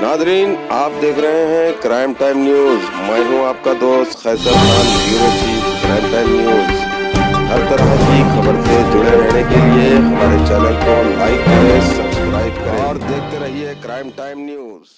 Nadreen, आप देख रहे हैं क्राइम टाइम न्यूज। मैं हूं आपका दोस्त Khaiser Khan, bureau chief crime time news. हर तरह की खबर से जुड़े रहने के लिए हमारे चैनल को लाइक करें, सब्सक्राइब करें और देखते रहिए क्राइम टाइम न्यूज।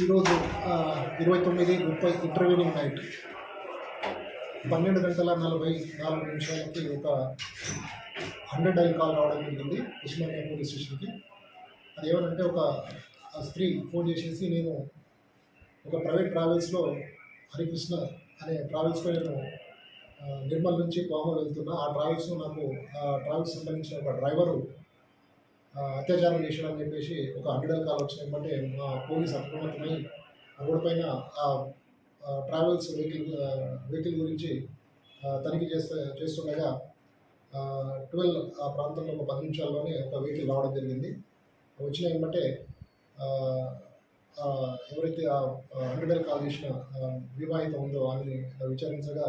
ఈరోజు 29:30 ఇంటర్వ్యూనింగ్ నైట్ 12:44 ఒక 100 డైల్ కాల్ రావడం జరిగింది ఉస్మానియా పోలీస్ స్టేషన్కి. అది ఏమనంటే ఒక స్త్రీ ఫోన్ చేసేసి, నేను ఒక ప్రైవేట్ ట్రావెల్స్లో హరికృష్ణ అనే ట్రావెల్స్లో నేను నిర్మల్ నుంచి కోమల్ వెళ్తున్నా. ఆ ట్రావెల్స్లో నాకు ట్రావెల్స్ సంబంధించిన ఒక డ్రైవరు అత్యాచారం చేశాడని చెప్పేసి ఒక 100 డైల్ కాల్ వచ్చినాయంటే మా పోలీస్ అప్రమత్తమై రోడ్డు పైన ట్రావెల్స్ వెహికల్ గురించి తనిఖీ చేస్తుండగా 12 ఆ ప్రాంతంలో ఒక 10 నిమిషాల్లోనే ఒక వెహికల్ రావడం జరిగింది. వచ్చిన ఏమంటే ఎవరైతే 100 డైల్ కాల్ చేసిన వివాహిత ఉందో ఆమెని విచారించగా,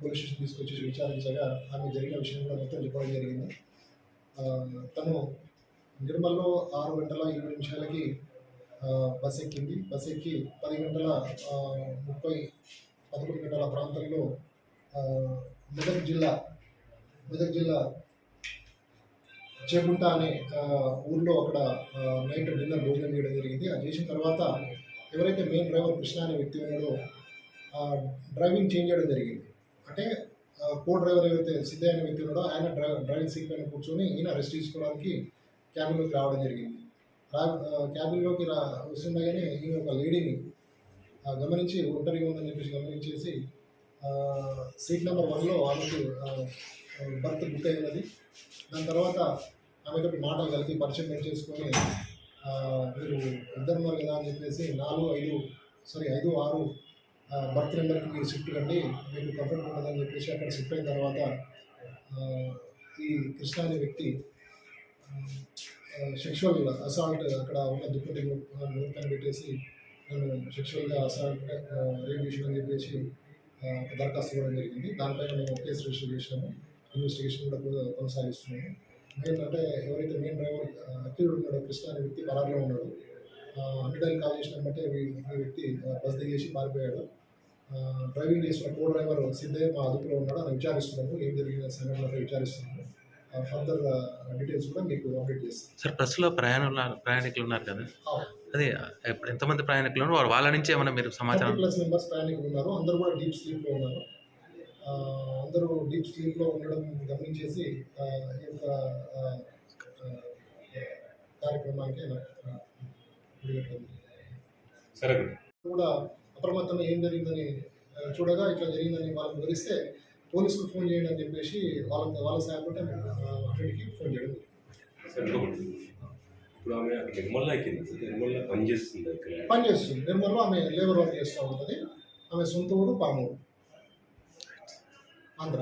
పోలీస్ స్టేషన్ తీసుకొచ్చి విచారించగా ఆమె జరిగిన విషయం కూడా మొత్తం చెప్పడం జరిగింది. తను నిర్మల్లో 6:20 బస్ ఎక్కింది. బస్ ఎక్కి 10:30 ప్రాంతంలో మెదక్ జిల్లా చేగుంట అనే ఊర్లో అక్కడ నైట్ డిన్నర్ భోజనం చేయడం జరిగింది. అది చేసిన తర్వాత ఎవరైతే మెయిన్ డ్రైవర్ కృష్ణ అనే వ్యక్తి ఉన్నాడో డ్రైవింగ్ చేంజ్ చేయడం జరిగింది. అంటే కో డ్రైవర్ ఏవైతే సిద్ధయ్య అనే వ్యక్తి ఉన్నాడో ఆయన డ్రైవింగ్ సీట్ పైన కూర్చొని ఈయన రెస్ట్ తీసుకోవడానికి క్యాబిన్లోకి రావడం జరిగింది. క్యాబిన్లోకి వస్తుండగానే ఈయన ఒక లేడీని గమనించి ఒంటరిగా ఉందని చెప్పేసి గమనించేసి సీట్ నెంబర్ 1లో ఆమెకు బర్త్ బుక్ అయి ఉన్నది. దాని తర్వాత ఆమెతో మాటలు కలిపి పరిచయం చేసుకొని మీరు ఇద్దరున్నారు కదా అని చెప్పేసి 5-6 బర్త్ నెంబర్కి మీరు షిఫ్ట్ కండి, మీకు కంఫర్ట్ ఉంటుందని చెప్పేసి అక్కడ షిఫ్ట్ అయిన తర్వాత ఈ కృష్ణ అనే వ్యక్తి సెక్షువల్ అసాల్ట్ అక్కడ ఉన్న దుప్పటి నోట్లను పెట్టేసి నేను సెక్షువల్గా అసాల్ట్ రేప్ చేసానని చెప్పేసి దరఖాస్తు ఇవ్వడం జరిగింది. దానిపైన మేము కేసు రిజిస్టర్ చేసినాము. ఇన్వెస్టిగేషన్ కూడా కొనసాగిస్తున్నాము. మెయిన్ అంటే ఎవరైతే మెయిన్ డ్రైవర్ అక్యూజ్డ్ ఉన్నాడో కృష్ణ అనే వ్యక్తి పరారులో ఉన్నాడు. 100 డైల్ కాల్ చేసినట్టే ఈ వ్యక్తి బస్ దిగేసి పారిపోయాడు. డ్రైవింగ్ చేసిన కో డ్రైవర్ సిద్ధయ్య మా అదుపులో ఉన్నాడు. అని విచారిస్తున్నాము. ఏం జరిగిన సంఘటనపై విచారిస్తున్నాము. ఫర్దర్ డీటెయిల్స్ కూడా మీకు అప్డేట్ చేస్తాం. సార్, బస్సులో ప్రయాణికులు ఉన్నారు కదా, అదే ఎంతమంది ప్రయాణికులు ఉన్నారు, వాళ్ళ నుంచి ఏమైనా మీరు సమాచారం? 30+ మెంబర్స్ ప్రయాణికులు ఉన్నారు. అందరూ కూడా డీప్ స్లీప్లో ఉన్నారు. అందరూ డీప్ స్లీప్లో ఉండడం గమనించేసి ఈ యొక్క కార్యక్రమానికి సరే కూడా అప్రమత్తంగా ఏం జరిగిందని చూడగా ఇట్లా జరిగిందని వాళ్ళకి వివరిస్తే పోలీసుకు ఫోన్ చేయండి అని చెప్పేసి వాళ్ళ సహాయపడి 100కి ఫోన్ చేయడం. ఇప్పుడు ఆమె నిర్మల్లో పనిచేస్తుంది. నిర్మల్లో ఆమె లేబర్ వర్క్ చేస్తూ ఉంటుంది. ఆమె సొంత ఊరు పామూరు, ఆంధ్ర.